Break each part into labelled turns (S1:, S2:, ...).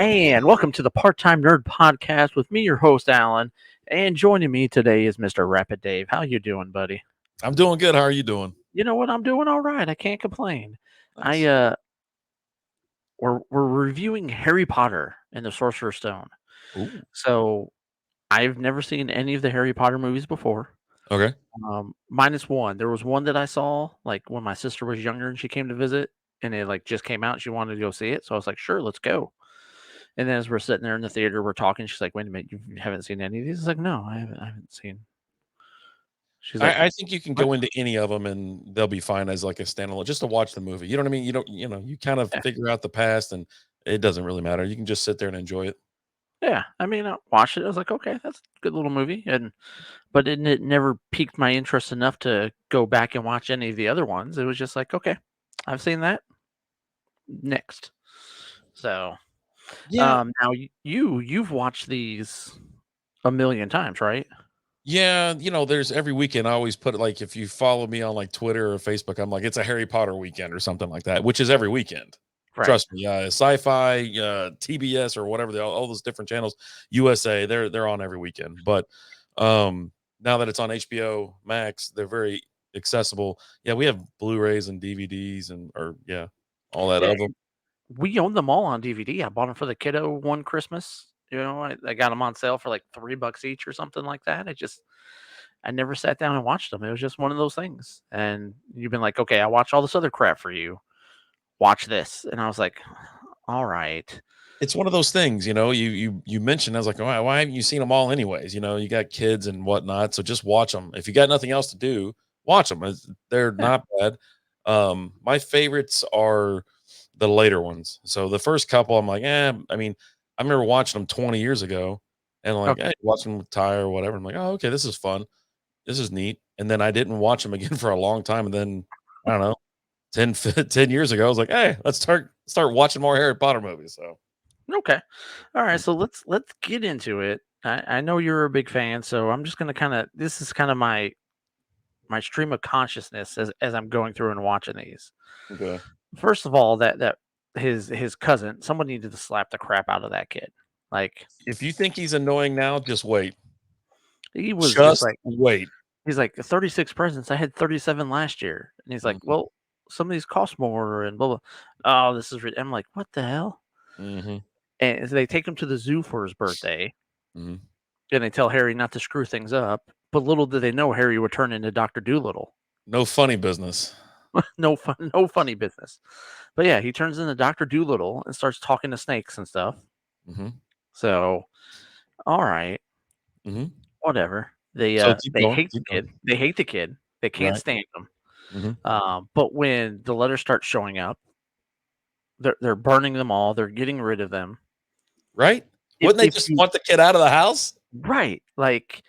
S1: And welcome to the Part-Time Nerd Podcast with me, your host, Alan. And joining me today is Mr. Rapid Dave. How you doing, buddy?
S2: I'm doing good. How are you doing?
S1: You know what? I'm doing all right. I can't complain. I
S2: Nice.
S1: we're reviewing Harry Potter and the Sorcerer's Stone.
S2: Ooh.
S1: So I've never seen any of the Harry Potter movies before.
S2: Okay.
S1: Minus one. There was one that I saw like when my sister was younger and she came to visit, and it like just came out. And she wanted to go see it, so I was like, "Sure, let's go." And then as we're sitting there in the theater, we're talking. She's like, "Wait a minute, you haven't seen any of these?" I was like, "No, I haven't seen." She's like,
S2: I think you can
S1: "What?"
S2: go into any of them and they'll be fine as like a standalone, just to watch the movie. You know what I mean? You don't, you kind of
S1: Yeah,
S2: figure out the past and it doesn't really matter. You can just sit there and enjoy it.
S1: yeah. I mean, I watched it. I was like, "Okay, that's a good little movie," but it never piqued my interest enough to go back and watch any of the other ones. It was just like, "Okay, I've seen that. Next." So,
S2: Yeah.
S1: now you've watched these a million times, right?
S2: Yeah. There's every weekend. I always put it like if you follow me on like Twitter or Facebook, I'm like, it's a Harry Potter weekend or something like that, which is every weekend.
S1: Right.
S2: Trust me. Sci-fi, TBS or whatever, all those different channels, USA, they're on every weekend. But now that it's on HBO Max, they're very accessible. Yeah, we have Blu-rays and DVDs all that
S1: Yeah,
S2: of them.
S1: we own them all on DVD. I bought them for the kiddo one Christmas. I got them on sale for like $3 each or something like that. I never sat down and watched them. It was just one of those things. And you've been like, okay, I watch all this other crap for you. Watch this. And I was like, all right.
S2: It's one of those things, you mentioned. I was like, why haven't you seen them all anyways? You got kids and whatnot, so just watch them. If you got nothing else to do, watch them. They're
S1: Yeah.
S2: not bad. My favorites are the later ones. So the first couple, I'm like, I mean, I remember watching them 20 years ago, and like,
S1: Okay.
S2: watching them with Ty or whatever. I'm like, oh, okay, this is fun. This is neat. And then I didn't watch them again for a long time. And then I don't know, 10 years ago, I was like, hey, let's start watching more Harry Potter movies. So.
S1: Okay. All right. So let's get into it. I know you're a big fan, so I'm just gonna this is kind of my stream of consciousness as I'm going through and watching these.
S2: Okay.
S1: First of all, that his cousin, someone needed to slap the crap out of that kid. Like
S2: If you think he's annoying now, just wait.
S1: he was just
S2: Just
S1: like
S2: wait.
S1: he's like 36 presents. I had 37 last year, and he's like,
S2: Mhm,
S1: well, some of these cost more and blah blah. Oh, this is I'm like, what the hell?
S2: mhm,
S1: And so they take him to the zoo for his birthday,
S2: mhm.
S1: and they tell Harry not to screw things up. But little did they know Harry would turn into Doctor Doolittle.
S2: No funny business.
S1: No funny business. But yeah, he turns into Doctor Doolittle and starts talking to snakes and stuff.
S2: Mhm,
S1: So all right,
S2: mhm.
S1: whatever.
S2: So keep
S1: They
S2: going,
S1: hate the
S2: keep going.
S1: kid. They hate the kid. They can't
S2: Right.
S1: stand him.
S2: Mhm.
S1: But when the letters start showing up, they're burning them all. They're getting rid of them.
S2: Right?
S1: If
S2: Wouldn't they
S1: if
S2: just
S1: you
S2: want the kid out of the house?
S1: right, like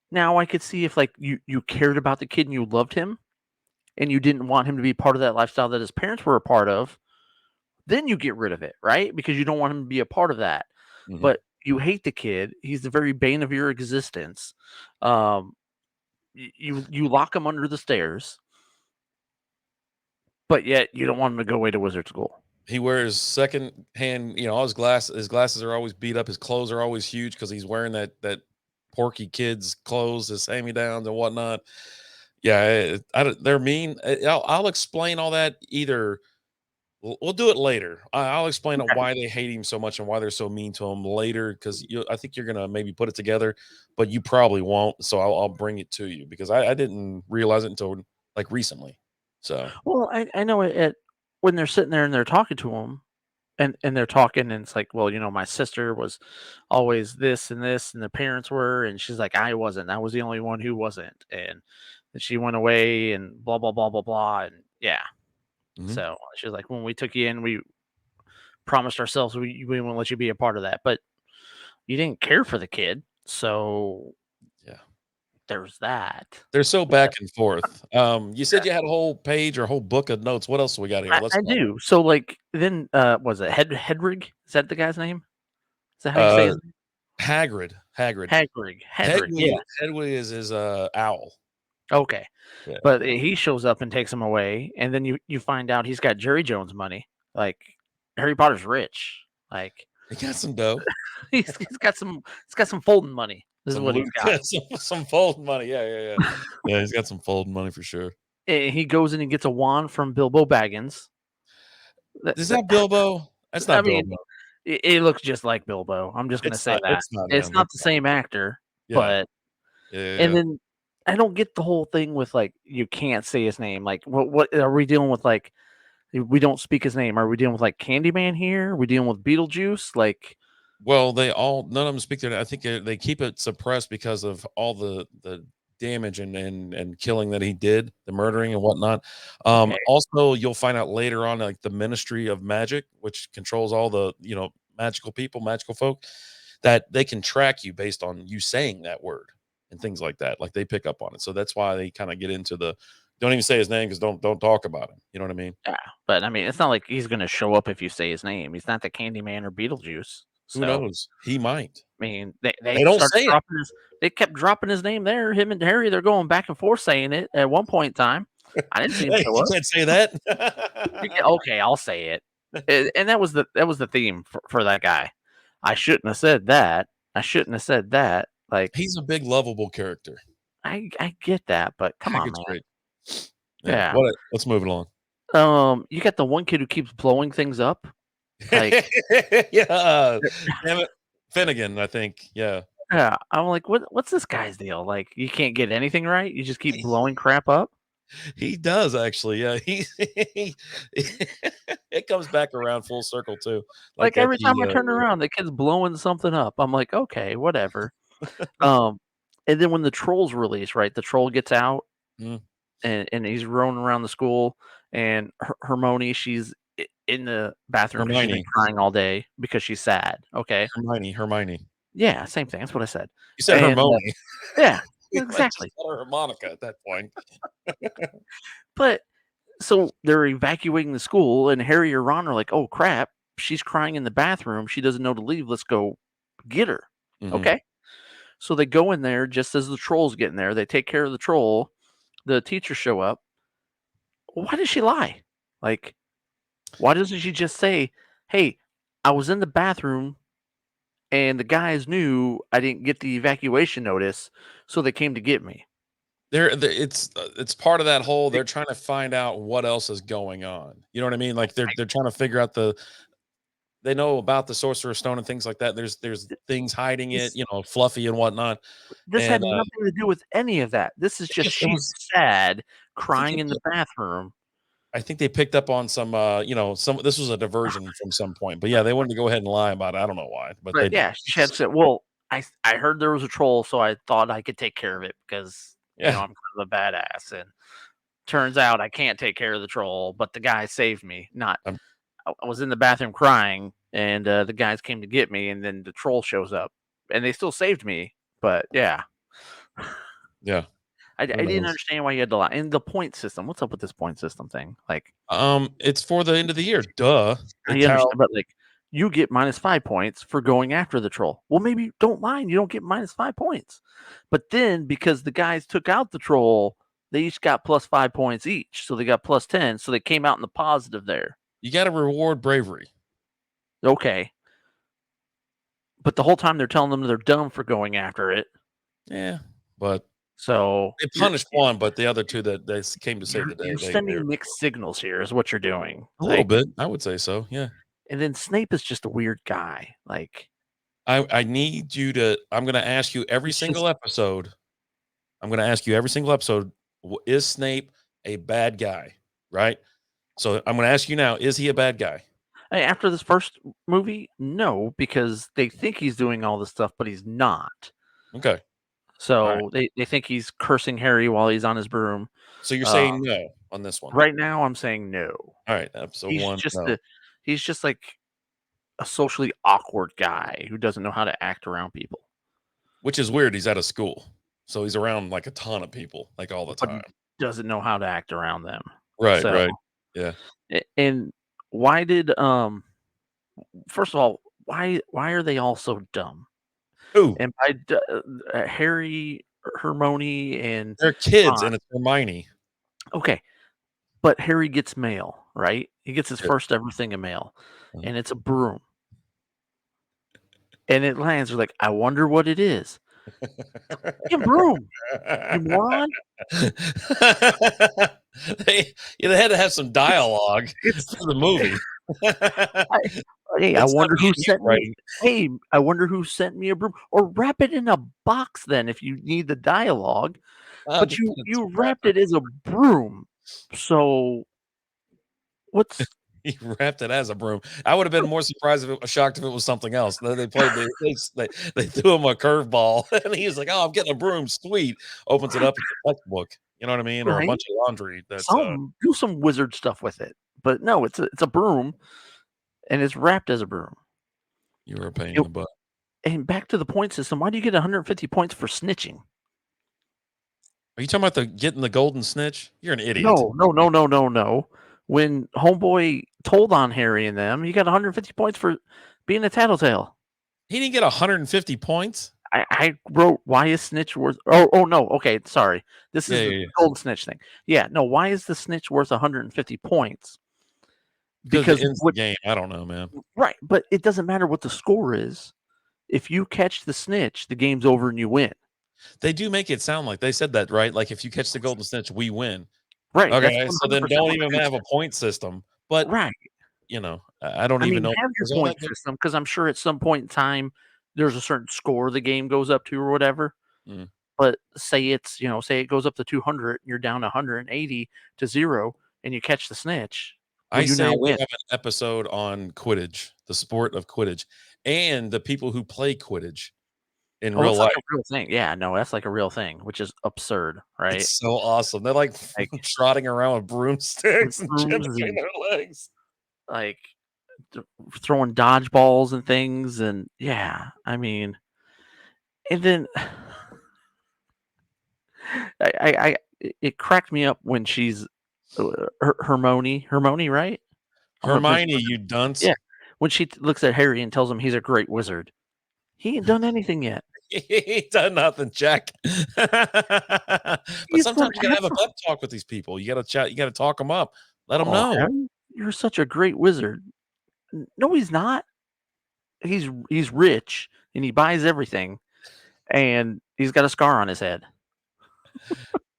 S1: now I could see if like you cared about the kid and you loved him and you didn't want him to be part of that lifestyle that his parents were a part of, then you get rid of it, right? Because you don't want him to be a part of that.
S2: Mhm.
S1: But you hate the kid. He's the very bane of your existence. Um, you lock him under the stairs, but yet you don't want him to go away to wizard school.
S2: He wears secondhand, all his glasses are always beat up, his clothes are always huge because he's wearing that porky kid's clothes, his hand-me-downs and whatnot. Yeah, I don't they're mean. I'll explain all that either. We'll do it later. I'll explain
S1: Okay.
S2: why they hate him so much and why they're so mean to him later, because I think you're gonna maybe put it together, but you probably won't. So I'll bring it to you because I didn't realize it until like recently. So
S1: Well, I know it when they're sitting there and they're talking to him, and they're talking, and it's like, well, my sister was always this, and the parents were, and she's like, I wasn't. I was the only one who wasn't, and then she went away, and blah blah blah blah blah, and yeah.
S2: mhm.
S1: So she's like, when we took you in, we promised ourselves we won't let you be a part of that, but you didn't care for the kid, so
S2: Yeah,
S1: there's that.
S2: they're so
S1: But
S2: back and forth. You
S1: yeah,
S2: said you had a whole page or a whole book of notes. What else we got here? Let's
S1: I
S2: talk.
S1: do. So like then was it Hedrig? Is that the guy's name? Is that how you say
S2: Uh,
S1: his name?
S2: Hagrid.
S1: Hedrig. Yeah.
S2: Hedwig is his owl.
S1: Okay.
S2: Yeah.
S1: But he shows up and takes him away, and then you find out he's got Jerry Jones money. Like Harry Potter's rich. Like
S2: He got some dough,
S1: He's got some folding money. This is
S2: some
S1: what he's
S2: loot,
S1: got.
S2: yeah, some fold money. Yeah, yeah, yeah. Yeah, he's got some fold money for sure.
S1: And he goes in and gets a wand from Bilbo Baggins.
S2: Is that Bilbo? That's
S1: I
S2: not
S1: mean,
S2: Bilbo.
S1: it looks just like Bilbo. I'm just gonna say that.
S2: It's not
S1: It's
S2: him.
S1: not
S2: It's
S1: the
S2: not.
S1: same actor,
S2: Yeah.
S1: but
S2: Yeah, yeah,
S1: and
S2: yeah.
S1: then I don't get the whole thing with like you can't say his name. Like, what are we dealing with? Like, we don't speak his name. Are we dealing with like Candyman here? Are we dealing with Beetlejuice? Like,
S2: Well, none of them speak their I think they keep it suppressed because of all the damage and killing that he did, the murdering and whatnot.
S1: okay,
S2: Also, you'll find out later on, like the Ministry of Magic, which controls all the magical people, magical folk, that they can track you based on you saying that word and things like that. Like they pick up on it, so that's why they kind of get into the don't even say his name because don't talk about him. You know what I mean?
S1: yeah. But I mean, it's not like he's gonna show up if you say his name. He's not the Candyman or Beetlejuice.
S2: Who
S1: So
S2: knows? He might.
S1: I mean, they
S2: They don't
S1: started
S2: say it.
S1: dropping his. They kept dropping his name there. Him and Harry, they're going back and forth saying it at one point in time. I didn't see him
S2: Hey,
S1: show
S2: you
S1: up.
S2: can't say that.
S1: Okay, I'll say it. And that was the theme for that guy. I shouldn't have said that. I shouldn't have said that. Like
S2: He's a big lovable character.
S1: I get that, but come on,
S2: Hagrid's
S1: man.
S2: great. Yeah.
S1: Yeah.
S2: Let's move it along.
S1: You got the one kid who keeps blowing things up. Like,
S2: Yeah. Damn it. Finnegan, I think. Yeah.
S1: yeah, I'm like, what's this guy's deal? Like, you can't get anything right. You just keep blowing crap up.
S2: He does actually. Yeah. He it comes back around full circle too. Like
S1: Like
S2: at
S1: every time I
S2: the
S1: turn around, the kid's blowing something up. I'm like, okay, whatever. Um, and then when the troll's released, right? The troll gets out
S2: mm,
S1: and he's roaming around the school, and Hermione, she's in the bathroom because she's been
S2: Hermione.
S1: crying all day because she's sad. Okay,
S2: Hermione.
S1: yeah, same thing. That's what I said.
S2: You said
S1: And
S2: Hermione.
S1: yeah,
S2: I just
S1: exactly.
S2: call her Harmonica at that point.
S1: But so they're evacuating the school, and Harry or Ron are like, "Oh crap, she's crying in the bathroom. She doesn't know to leave. Let's go get her."
S2: Hmm.
S1: Okay. So they go in there just as the troll's getting there. They take care of the troll. The teachers show up. Why does she lie? Like, why doesn't she just say, "Hey, I was in the bathroom and the guys knew I didn't get the evacuation notice, so they came to get me."
S2: It's part of that whole
S1: Like,
S2: they're trying to find out what else is going on. You know what I mean? Like they're trying to figure out they know about the Sorcerer's Stone and things like that. There's things hiding it,
S1: this
S2: Fluffy and whatnot.
S1: this
S2: And
S1: had nothing to do with any of that. This is
S2: it
S1: just
S2: just it
S1: she's
S2: was
S1: sad,
S2: I think
S1: crying in the bathroom.
S2: I think they picked up on some some this was a diversion from some point. But yeah, they wanted to go ahead and lie about it. I don't know why, but they
S1: But
S2: did.
S1: yeah, she had said, "Well, I heard there was a troll, so I thought I could take care of it because
S2: Yeah.
S1: I'm kind of a badass." And turns out I can't take care of the troll, but the guy saved me. Not
S2: I'm
S1: I was in the bathroom crying, and the guys came to get me, and then the troll shows up, and they still saved me. But yeah,
S2: yeah,
S1: I
S2: who
S1: didn't
S2: knows?
S1: understand why you had to lie. And the point system, what's up with this point system thing? Like,
S2: It's for the end of the year. Duh.
S1: I
S2: It's how
S1: understand, but like, you get -5 points for going after the troll. Well, maybe don't mind. You don't get -5 points. But then because the guys took out the troll, they each got +5 points each. So they got +10. So they came out in the positive there.
S2: you got to reward bravery.
S1: Okay. But the whole time they're telling them they're dumb for going after it.
S2: Yeah, but
S1: So
S2: they punished one, but the other two that they came to save
S1: you're
S2: the day,
S1: you're
S2: they're
S1: sending mixed signals here is what you're doing.
S2: a little
S1: Like,
S2: bit. I would say so. Yeah.
S1: and then Snape is just a weird guy. Like,
S2: I need you to. I'm going to ask you every
S1: he's just
S2: single episode. I'm going to ask you every single episode. Is Snape a bad guy? Right. So I'm going to ask you now. Is he a bad guy?
S1: after this first movie, no, because they think he's doing all this stuff, but he's not.
S2: Okay. All right.
S1: So they think he's cursing Harry while he's on his broom.
S2: So you're
S1: Uh,
S2: saying no on this one.
S1: right now, I'm saying no.
S2: All right. Episode
S1: He's
S2: one.
S1: just
S2: No.
S1: a he's just like a socially awkward guy who doesn't know how to act around people,
S2: Which is weird. He's out of school. So he's around like a ton of people, like all the
S1: but
S2: time.
S1: he doesn't know how to act around them.
S2: Right.
S1: So,
S2: Right. Yeah.
S1: and why did first of all, why are they all so dumb?
S2: Ooh,
S1: And Harry, Hermione, and
S2: they're kids
S1: Ron.
S2: and it's Hermione.
S1: Okay, but Harry gets mail, right? He gets his
S2: Yeah.
S1: first ever thing of mail,
S2: Mhm.
S1: and it's a broom. and it lands. They're like, "I wonder what it is." Fucking broom, you moron.
S2: They had to have some dialogue
S1: It's
S2: for the movie.
S1: I hey, I
S2: It's not
S1: wonder
S2: me
S1: who
S2: and you
S1: sent me
S2: writing.
S1: hey, I wonder who sent me a broom, or wrap it in a box then if you need the dialogue, but
S2: Just
S1: you
S2: put it
S1: you
S2: wrap
S1: wrapped it as a broom, so what's
S2: he wrapped it as a broom. I would have been more surprised if it shocked if it was something else. They played they threw him a curveball and he was like, "Oh, I'm getting a broom, sweet." Opens it up, it's a textbook. You know what I mean? Or a
S1: right?
S2: bunch of laundry that's
S1: Do some wizard stuff with it, but no, it's a broom, and it's wrapped as a broom.
S2: you were a pain in
S1: It
S2: the butt.
S1: and back to the point system, why do you get 150 points for snitching?
S2: Are you talking about the getting the golden snitch? You're an idiot.
S1: No, no, no, no, no, no. When homeboy told on Harry and them, he got 150 points for being a tattletale.
S2: He didn't get 150 points?
S1: I wrote, "Why is snitch worth" oh, no, okay, sorry. This
S2: Yeah,
S1: is the
S2: yeah, yeah.
S1: golden snitch thing. Yeah, no, why is the snitch worth 150 points?
S2: Because it
S1: Because
S2: ends the
S1: what
S2: game. I don't know, man.
S1: right, but it doesn't matter what the score is. If you catch the snitch, the game's over and you win.
S2: They do make it sound like they said that, right? Like, if you catch the golden snitch, we win.
S1: Right, that's
S2: Okay, so then
S1: 100%
S2: don't
S1: what
S2: even
S1: the dude
S2: have a
S1: said.
S2: point system. But,
S1: Right.
S2: I don't
S1: I
S2: even
S1: mean,
S2: know
S1: have your
S2: there's all
S1: point
S2: that good.
S1: system because I'm sure at some point in time, there's a certain score the game goes up to or whatever.
S2: Mm.
S1: But say say it goes up to 200, you're down 180 to 0, and you catch the snitch. Well,
S2: I
S1: you now
S2: say we
S1: win.
S2: have an episode on Quidditch, the sport of Quidditch, and the people who play Quidditch in
S1: Oh,
S2: real
S1: it's like
S2: life.
S1: a real thing. Yeah, no, that's like a real thing, which is absurd, right?
S2: It's so awesome. They're like
S1: Like
S2: trotting around with
S1: with
S2: broomsticks and chip
S1: brooms
S2: between
S1: and
S2: their legs.
S1: like throwing dodgeballs and things, and yeah, I mean, and then it cracked me up when she's Hermione, right? I'm gonna
S2: Hermione,
S1: mispronounce
S2: you dunce.
S1: yeah, when she looks at Harry and tells him he's a great wizard. He ain't done anything yet.
S2: He ain't done nothing, Jack. But
S1: He's done
S2: sometimes you gotta have a
S1: effort.
S2: pep talk with these people. You gotta chat. You gotta talk them up. Let them
S1: "Oh,
S2: know.
S1: Harry, you're such a great wizard." No, he's not. He's rich, and he buys everything, and he's got a scar on his head.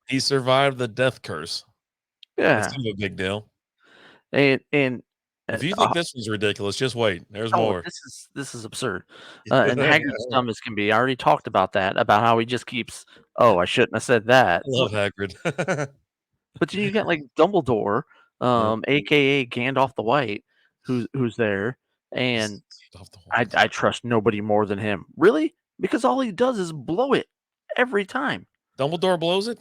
S2: He survived the death curse. That's
S1: Yeah,
S2: kind of a big deal.
S1: and,
S2: If you think this was ridiculous, just wait. There's
S1: oh,
S2: more.
S1: this is absurd. And Hagrid's dumb as can be. I already talked about that, about how he just keeps, "Oh, I shouldn't have said that."
S2: Love Hagrid.
S1: But then you got, like, Dumbledore,
S2: Yeah.
S1: AKA Gandalf the White, who's there,
S2: He's
S1: and
S2: off the
S1: I
S2: white.
S1: I trust nobody more than him. Really? Because all he does is blow it every time.
S2: Dumbledore blows it?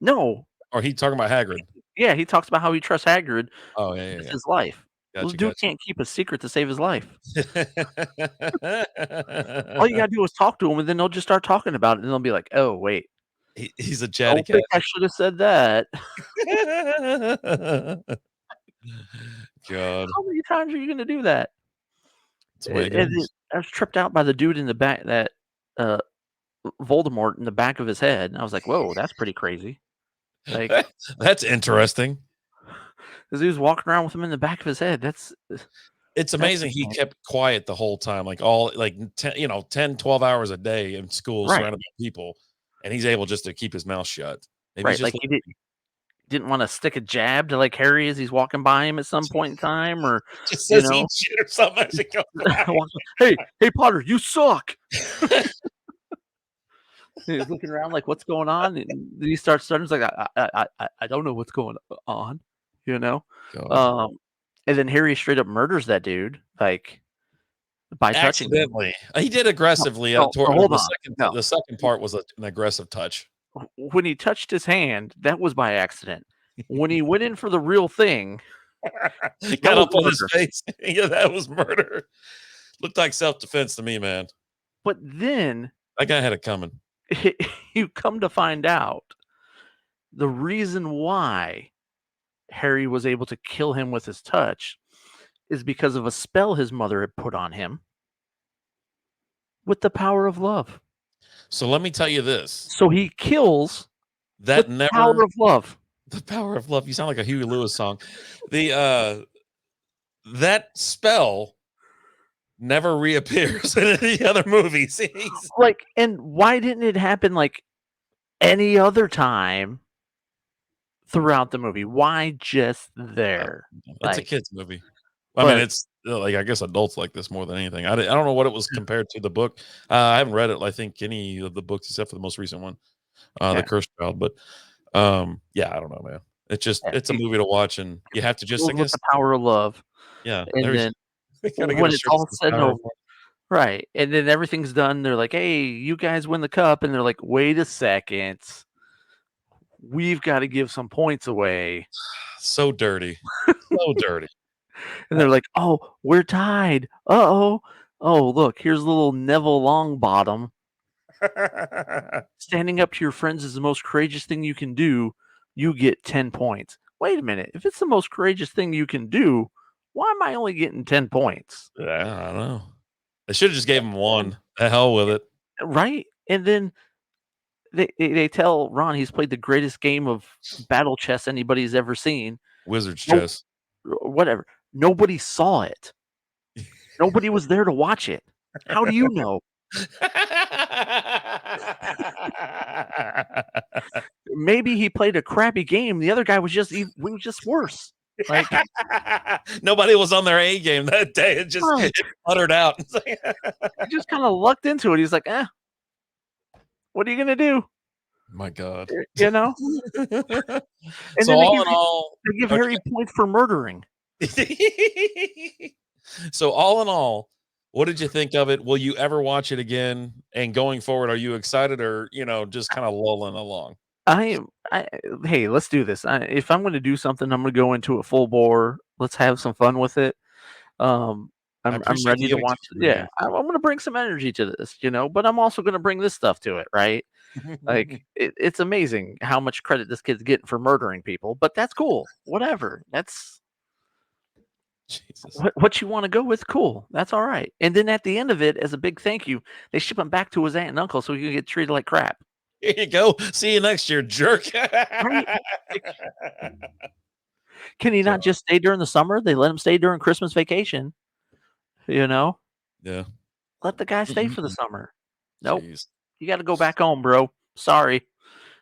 S1: No.
S2: Or he talking about Hagrid?
S1: Yeah, he talks about how he trusts Hagrid
S2: Oh, yeah, yeah,
S1: with
S2: yeah.
S1: his life. Well, the
S2: Gotcha,
S1: dude
S2: gotcha.
S1: can't keep a secret to save his life. All you gotta do is talk to him, and then they'll just start talking about it, and they'll be like, "Oh, wait,
S2: He's a chatty
S1: don't think I
S2: Cathy.
S1: should have said that."
S2: God,
S1: How many times are you gonna do that?
S2: that's the way it
S1: And then
S2: goes.
S1: I was tripped out by the dude in the back that, uh, Voldemort in the back of his head, and I was like, "Whoa, that's pretty crazy." Like,
S2: That's interesting.
S1: 'cause he was walking around with him in the back of his head.
S2: It's
S1: That's
S2: amazing he
S1: insane.
S2: kept quiet the whole time, like, all like, 10, 12 hours a day in school
S1: Right,
S2: surrounded by people, and he's able just to keep his mouth shut. Maybe he's
S1: right,
S2: just
S1: like, he didn't wanna stick a jab to, like, Harry as he's walking by him at some point in time or,
S2: just
S1: you
S2: says
S1: know,
S2: eat shit or something as he goes by.
S1: "Hey, hey, Potter, you suck." He's looking around like, "What's going on?" And then he starts stuttering. He's like, I don't know what's going on," you know?
S2: God.
S1: Um, and then Harry straight up murders that dude, like, by touching him.
S2: Accidentally. He did
S1: No,
S2: aggressively,
S1: no, hold
S2: the
S1: on.
S2: second
S1: No.
S2: the second part was an aggressive touch.
S1: When he touched his hand, that was by accident. When he went in for the real thing, that
S2: Got
S1: was
S2: up on his
S1: murder.
S2: face. Yeah, that was murder. Looked like self-defense to me, man.
S1: But then
S2: That guy had it coming.
S1: you come to find out the reason why Harry was able to kill him with his touch is because of a spell his mother had put on him with the power of love.
S2: So let me tell you this,
S1: So he kills with
S2: that
S1: the power
S2: never
S1: of love.
S2: the power of love, you sound like a Huey Lewis song. The, that spell never reappears in any other movies.
S1: Like, and why didn't it happen like any other time throughout the movie? Why just
S2: Uh,
S1: there?
S2: it's a
S1: Like,
S2: kids movie. I mean,
S1: but
S2: it's like I guess adults like this more than anything. I don't know what it was compared to the book. I haven't read it. I think any of the books except for the most recent one, the
S1: yeah,
S2: Cursed Child. But yeah, I don't know, man.
S1: yeah,
S2: It's a movie to watch, and you have to just, I
S1: filled with
S2: guess,
S1: the power of love.
S2: yeah.
S1: And
S2: There's
S1: then
S2: we gotta get
S1: when
S2: a
S1: it's
S2: shirt that
S1: all
S2: says
S1: said and
S2: Power
S1: over,
S2: of Love.
S1: right? And then everything's done. They're like, "Hey, you guys win the cup," and they're like, "Wait a second, we've got to give some points away."
S2: So dirty, so dirty.
S1: And they're like, "Oh, we're tied. Uh-oh. Oh, look, here's little Neville Longbottom. Standing up to your friends is the most courageous thing you can do. You get 10 points." Wait a minute. If it's the most courageous thing you can do, why am I only getting 10 points?
S2: Yeah, I don't know. They should have just gave him
S1: And
S2: one. The hell with it.
S1: right? And then they tell Ron he's played the greatest game of battle chess anybody's ever seen.
S2: Wizard's
S1: No,
S2: chess.
S1: whatever. Nobody saw it. Nobody was there to watch it. How do you know? Maybe he played a crappy game. The other guy was just was just worse. Like,
S2: Nobody was on their A game that day.
S1: right.
S2: It uttered out.
S1: He just kind of lucked into it. He's like, what are you gonna do?
S2: My God.
S1: You know? And
S2: So
S1: then
S2: all in all,
S1: they give
S2: okay.
S1: Harry points for murdering.
S2: So all in all, what did you think of it? Will you ever watch it again? And going forward, are you excited or just kind of lulling along?
S1: I hey, let's do this. If I'm gonna do something, I'm gonna go into it full bore. Let's have some fun with it. Um,
S2: I
S1: I'm
S2: appreciate
S1: ready
S2: the
S1: to watch.
S2: attitude,
S1: Yeah,
S2: man.
S1: I'm gonna bring some energy to this, but I'm also gonna bring this stuff to it, right? Like it's amazing how much credit this kid's getting for murdering people, but that's cool. Whatever. That's
S2: Jesus.
S1: what you want to go with. Cool. That's all right. And then at the end of it, as a big thank you, they ship him back to his aunt and uncle so he can get treated like crap.
S2: Here you go. See you next year, jerk.
S1: Right? Like, can he
S2: So,
S1: not just stay during the summer? They let him stay during Christmas vacation. You know,
S2: yeah.
S1: let the guy stay for the summer. Nope.
S2: Jeez.
S1: You got to go back home, bro. Sorry.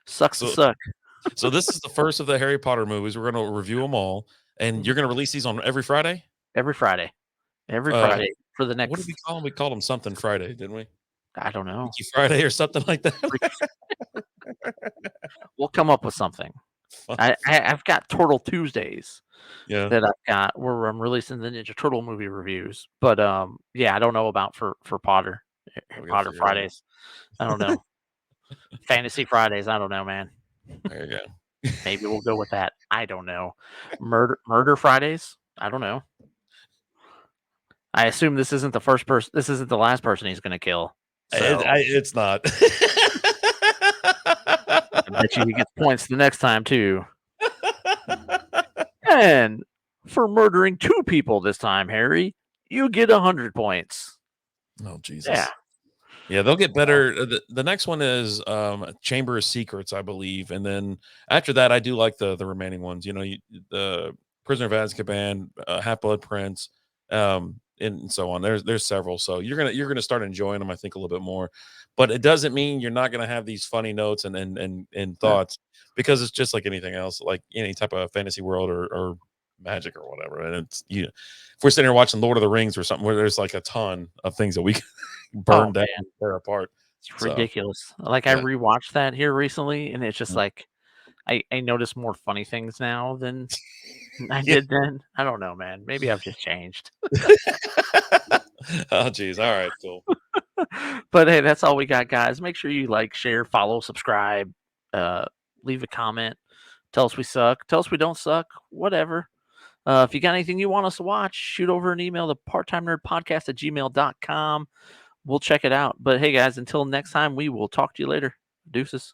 S1: Sucks to
S2: So
S1: suck.
S2: so this is the first of the Harry Potter movies. We're gonna review them all, and you're gonna release these on every Friday?
S1: Every Friday. Every
S2: Uh,
S1: Friday for the
S2: what did we
S1: next,
S2: call them? We called them something Friday, didn't we?
S1: I don't know.
S2: Freaky Friday or something like that?
S1: We'll come up with something.
S2: Fun.
S1: I've got Turtle Tuesdays
S2: Yeah.
S1: that I've got where I'm releasing the Ninja Turtle movie reviews. But yeah, I don't know about for Potter.
S2: We gotta
S1: Potter
S2: figure it out.
S1: Fridays. I don't know. Fantasy Fridays. I don't know, man.
S2: There you go.
S1: Maybe we'll go with that. I don't know. Murder Fridays. I don't know. I assume this isn't the first person. This isn't the last person he's going to kill. So
S2: It's not.
S1: I bet you he gets points the next time too. And for murdering 2 people this time, Harry, you get 100 points.
S2: Oh,
S1: Yeah.
S2: Jesus. Yeah, they'll get better. The next one is Chamber of Secrets, I believe, and then after that, I do like the remaining ones. The Prisoner of Azkaban, Half Blood Prince, and so on. There's several, so you're gonna start enjoying them, I think, a little bit more. But it doesn't mean you're not gonna have these funny notes and
S1: Yeah.
S2: thoughts, because it's just like anything else, like any type of fantasy world or magic or whatever. And if we're sitting here watching Lord of the Rings or something where there's like a ton of things that we
S1: Oh
S2: burn down
S1: man,
S2: and tear apart.
S1: it's
S2: So,
S1: ridiculous. Like I
S2: yeah.
S1: rewatched that here recently, and it's just
S2: Mm.
S1: like I notice more funny things now than I
S2: Yeah.
S1: did then. I don't know, man. Maybe I've just changed.
S2: Oh, geez. All right, cool.
S1: But hey, that's all we got, guys. Make sure you like, share, follow, subscribe, uh, leave a comment. Tell us we suck. Tell us we don't suck. Whatever. If you got anything you want us to watch, shoot over an email to parttimenerdpodcast@gmail.com. We'll check it out. But hey, guys, until next time, we will talk to you later. Deuces.